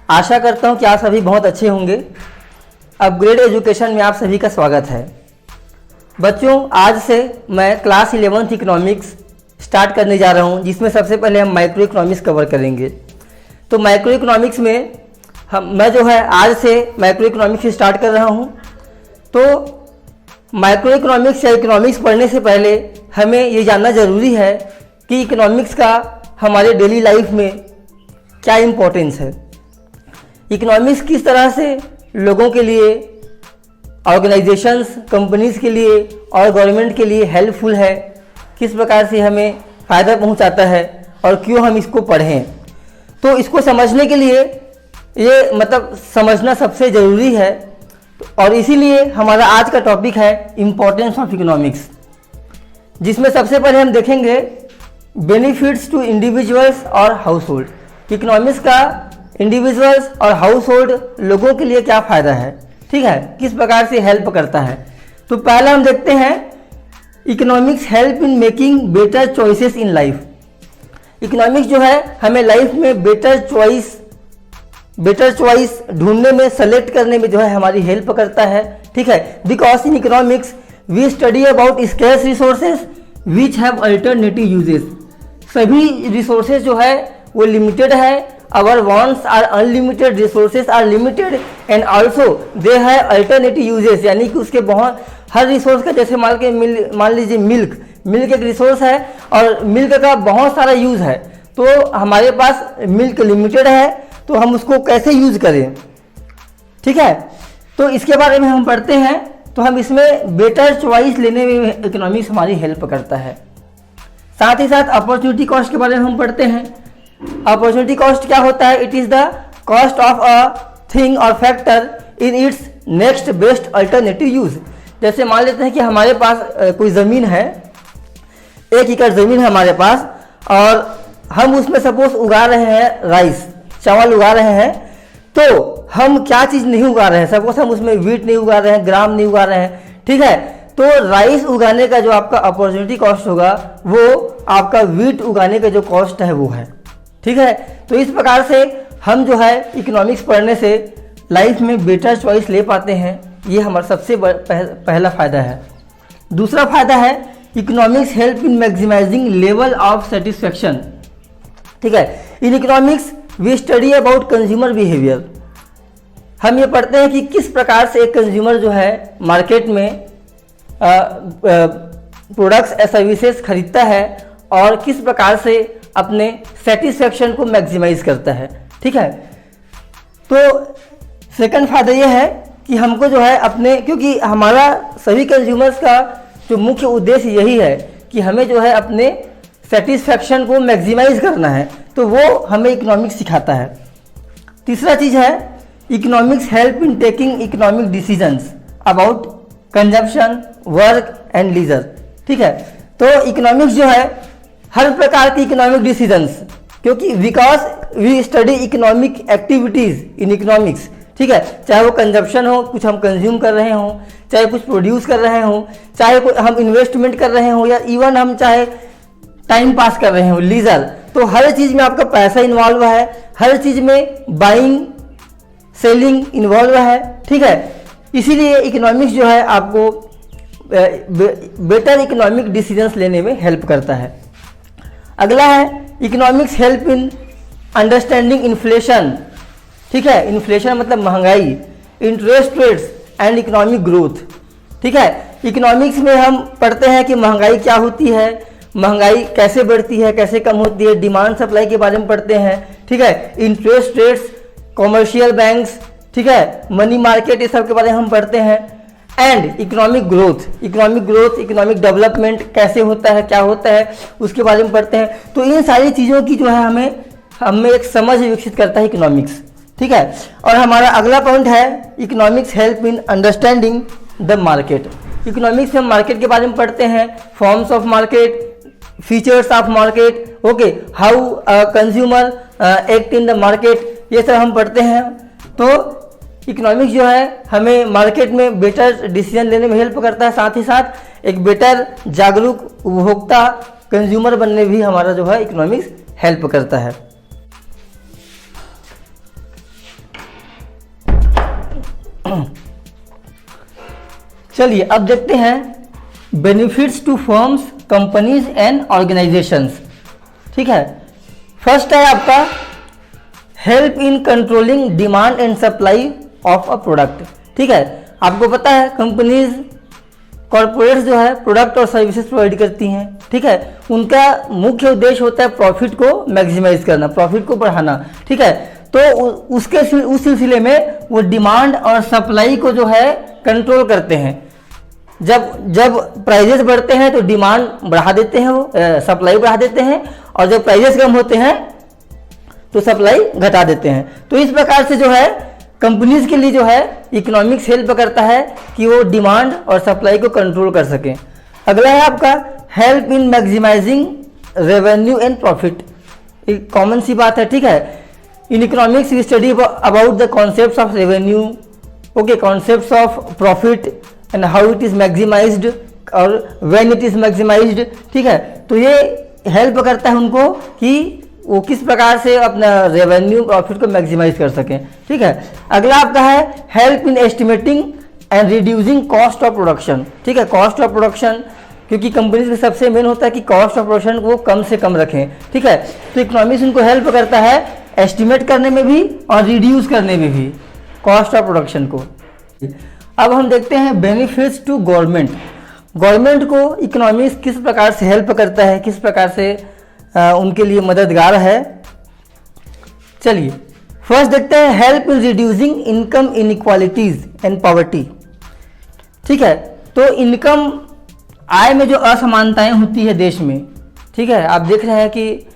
आशा करता हूँ कि आप सभी बहुत अच्छे होंगे। अपग्रेड एजुकेशन में आप सभी का स्वागत है। बच्चों, आज से मैं क्लास 11th इकोनॉमिक्स स्टार्ट करने जा रहा हूँ, जिसमें सबसे पहले हम माइक्रो इकोनॉमिक्स कवर करेंगे। तो माइक्रो इकोनॉमिक्स में मैं जो है आज से माइक्रो इकोनॉमिक्स स्टार्ट कर रहा हूँ। तो माइक्रो इकोनॉमिक्स या इकोनॉमिक्स पढ़ने से पहले हमें ये जानना ज़रूरी है कि इकोनॉमिक्स का हमारे डेली लाइफ में क्या इम्पोर्टेंस है। इकोनॉमिक्स किस तरह से लोगों के लिए, ऑर्गेनाइजेशंस, कंपनीज़ के लिए और गवर्नमेंट के लिए हेल्पफुल है, किस प्रकार से हमें फ़ायदा पहुंचाता है और क्यों हम इसको पढ़ें। तो इसको समझने के लिए ये समझना सबसे ज़रूरी है। और इसीलिए हमारा आज का टॉपिक है इम्पोर्टेंस ऑफ इकोनॉमिक्स, जिसमें सबसे पहले हम देखेंगे बेनिफिट्स टू इंडिविजुअल्स और हाउस होल्ड। इकोनॉमिक्स का इंडिविजुअल्स और हाउस होल्ड लोगों के लिए क्या फ़ायदा है, ठीक है, किस प्रकार से हेल्प करता है। तो पहला हम देखते हैं economics help in making better choices in life. Economics जो है हमें लाइफ में बेटर चॉइस ढूंढने में, सेलेक्ट करने में जो है हमारी हेल्प करता है, ठीक है। Because in economics we study about scarce resources which have alternative uses. सभी रिसोर्सेज जो है वो लिमिटेड है। Our wants are unlimited, resources are limited and also they have alternative uses, यानी कि उसके बहुत हर रिसोर्स का, जैसे मान लीजिए मिल्क एक रिसोर्स है और मिल्क का बहुत सारा यूज़ है। तो हमारे पास मिल्क लिमिटेड है, तो हम उसको कैसे यूज़ करें, ठीक है। तो इसके बारे में हम पढ़ते हैं। तो हम इसमें बेटर चॉइस लेने में इकोनॉमिक्स हमारी हेल्प करता है। साथ ही साथ अपॉर्चुनिटी कॉस्ट के बारे में हम पढ़ते हैं। अपॉर्चुनिटी कॉस्ट क्या होता है? It is the cost of a thing और factor in its next best alternative use. जैसे मान लेते हैं कि हमारे पास कोई ज़मीन है, 1 एकड़ ज़मीन है हमारे पास, और हम उसमें सपोज उगा रहे हैं राइस, चावल उगा रहे हैं। तो हम क्या चीज़ नहीं उगा रहे हैं, सपोज हम उसमें वीट नहीं उगा रहे हैं, ग्राम नहीं उगा रहे हैं, ठीक है। तो राइस उगाने का जो आपका अपॉर्चुनिटी कॉस्ट होगा वो आपका वीट उगाने का जो कॉस्ट है वो है, ठीक है। तो इस प्रकार से हम जो है इकोनॉमिक्स पढ़ने से लाइफ में बेटर चॉइस ले पाते हैं। ये हमारा सबसे पहला फ़ायदा है। दूसरा फ़ायदा है economics help in maximising level of satisfaction, ठीक है। In economics we study about consumer behaviour. हम ये पढ़ते हैं कि किस प्रकार से एक कंज्यूमर जो है मार्केट में प्रोडक्ट्स या सर्विसेज खरीदता है और किस प्रकार से अपने सेटिस्फेक्शन को मैक्सिमाइज करता है, ठीक है। तो सेकंड फायदा ये है कि हमको जो है अपने, क्योंकि हमारा सभी कंज्यूमर्स का जो मुख्य उद्देश्य यही है कि हमें जो है अपने सेटिस्फेक्शन को मैक्सिमाइज करना है, तो वो हमें इकोनॉमिक्स सिखाता है। तीसरा चीज़ है economics help in taking economic decisions about consumption, work and leisure, ठीक है। तो इकोनॉमिक्स जो है हर प्रकार की इकोनॉमिक डिसीजंस, क्योंकि because we study economic activities in economics, ठीक है। चाहे वो कंजप्शन हो, कुछ हम कंज्यूम कर रहे हों, चाहे कुछ प्रोड्यूस कर रहे हों, चाहे हम इन्वेस्टमेंट कर रहे हों, या इवन हम चाहे टाइम पास कर रहे हों, लीजर। तो हर चीज़ में आपका पैसा इन्वॉल्व है, हर चीज़ में बाइंग सेलिंग इन्वॉल्व है, ठीक है। इसीलिए इकोनॉमिक्स जो है आपको बेटर इकोनॉमिक डिसीजंस लेने में हेल्प करता है। अगला है economics help in understanding inflation, ठीक है। इन्फ्लेशन मतलब महंगाई, interest rates and economic growth, ठीक है। इकोनॉमिक्स में हम पढ़ते हैं कि महंगाई क्या होती है, महंगाई कैसे बढ़ती है, कैसे कम होती है, डिमांड सप्लाई के बारे में पढ़ते हैं, ठीक है। इंटरेस्ट रेट्स, कॉमर्शियल बैंक्स, ठीक है, मनी मार्केट, ये सब के बारे में हम पढ़ते हैं। And economic growth, economic development कैसे होता है, क्या होता है, उसके बारे में पढ़ते हैं। तो इन सारी चीज़ों की जो है हमें एक समझ विकसित करता है इकोनॉमिक्स, ठीक है। और हमारा अगला पॉइंट है economics help in understanding the market. Economics में हम मार्केट के बारे में पढ़ते हैं, forms of market, features of market, okay, how consumer act in the market, ये सब हम पढ़ते हैं। तो इकोनॉमिक्स जो है हमें मार्केट में बेटर डिसीजन लेने में हेल्प करता है, साथ ही साथ एक बेटर जागरूक उपभोक्ता कंज्यूमर बनने भी हमारा जो है इकोनॉमिक्स हेल्प करता है। चलिए अब देखते हैं benefits to firms, companies and organisations. ठीक है, फर्स्ट है आपका help in controlling demand and supply of a product. ठीक है, आपको पता है कंपनीज, कॉर्पोरेट्स जो है प्रोडक्ट और सर्विसेज प्रोवाइड करती हैं। ठीक है, उनका मुख्य उद्देश्य होता है प्रॉफिट को मैक्सिमाइज करना, प्रॉफिट को बढ़ाना। ठीक है, तो उस सिलसिले में वो डिमांड और सप्लाई को जो है कंट्रोल करते हैं। जब प्राइजेस बढ़ते हैं तो डिमांड बढ़ा देते हैं, वो सप्लाई बढ़ा देते हैं, और जब प्राइजेस कम होते हैं तो सप्लाई घटा देते हैं। तो इस प्रकार से जो है कंपनीज के लिए जो है इकोनॉमिक्स हेल्प करता है कि वो डिमांड और सप्लाई को कंट्रोल कर सकें। अगला है आपका help in maximising revenue and profit. एक कॉमन सी बात है। ठीक है, in economics we study about the concepts of revenue, okay, concepts of profit and how it is maximised और व्हेन इट इज मैक्सिमाइज्ड। ठीक है, तो ये हेल्प करता है उनको कि वो किस प्रकार से अपना रेवेन्यू प्रॉफिट को मैक्सिमाइज कर सकें। ठीक है, अगला आपका है help in estimating and reducing cost of production. ठीक है, कॉस्ट ऑफ प्रोडक्शन, क्योंकि कंपनीज में सबसे मेन होता है कि कॉस्ट ऑफ प्रोडक्शन को कम से कम रखें। ठीक है, तो इकोनॉमिक्स उनको हेल्प करता है एस्टिमेट करने में भी और रिड्यूस करने में भी कॉस्ट ऑफ प्रोडक्शन को। अब हम देखते हैं बेनिफिट्स टू गवर्नमेंट। गवर्नमेंट को इकोनॉमिक्स किस प्रकार से हेल्प करता है, किस प्रकार से उनके लिए मददगार है। चलिए फर्स्ट देखते हैं help in reducing income inequalities and poverty. ठीक है, तो इनकम, आय में जो असमानताएं होती है देश में, ठीक है, आप देख रहे हैं कि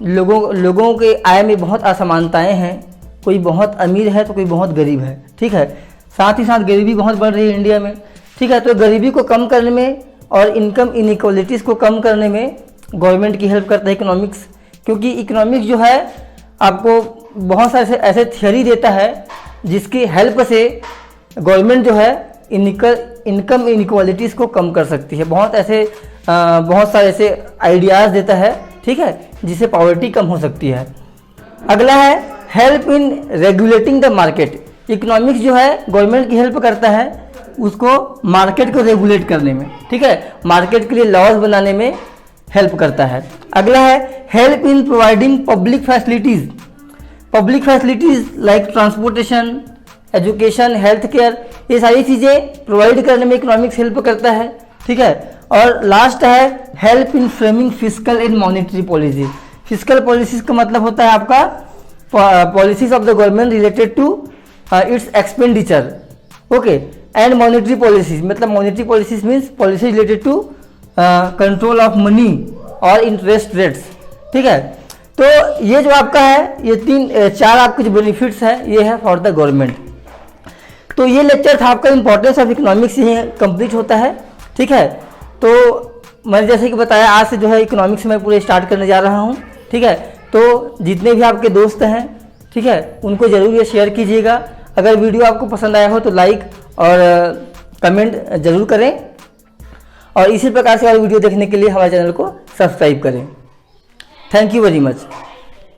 लोगों के आय में बहुत असमानताएं हैं। कोई बहुत अमीर है तो कोई बहुत गरीब है। ठीक है, साथ ही साथ गरीबी बहुत बढ़ रही है इंडिया में। ठीक है, तो गरीबी को कम करने में और इनकम इनइक्वालिटीज़ को कम करने में गवर्नमेंट की हेल्प करता है इकोनॉमिक्स, क्योंकि इकोनॉमिक्स जो है आपको बहुत सारे ऐसे थियोरी देता है जिसकी हेल्प से गवर्नमेंट जो है इनकम इनइक्वालिटीज़ को कम कर सकती है। बहुत सारे ऐसे आइडियाज़ देता है, ठीक है, जिससे पॉवर्टी कम हो सकती है। अगला है help in regulating the market. Economics जो है गवर्नमेंट की हेल्प करता है उसको मार्केट को रेगुलेट करने में। ठीक है, मार्केट के लिए लॉज बनाने में हेल्प करता है। अगला है help in providing public facilities. Public facilities like transportation, education, health care, ये सारी चीज़ें प्रोवाइड करने में इकोनॉमिक्स हेल्प करता है। ठीक है, और लास्ट है help in framing physical and monetary policy. Physical policies का मतलब होता है आपका policies of the government related to its expenditure, okay, and monetary policies, मतलब monetary policies means policy related to control of money और interest rates. ठीक है, तो ये जो आपका है, ये चार आपके जो बेनिफिट्स हैं ये है फॉर द गवर्नमेंट। तो ये लेक्चर था आपका इंपॉर्टेंस ऑफ इकोनॉमिक्स, ये कंप्लीट होता है। ठीक है, तो मैंने जैसे कि बताया आज से जो है इकोनॉमिक्स में पूरे स्टार्ट करने जा रहा हूँ। ठीक है, तो जितने भी आपके दोस्त हैं, ठीक है, उनको ज़रूर ये शेयर कीजिएगा। अगर वीडियो आपको पसंद आया हो तो लाइक और कमेंट ज़रूर करें, और इसी प्रकार से और वीडियो देखने के लिए हमारे चैनल को सब्सक्राइब करें। Thank you very much.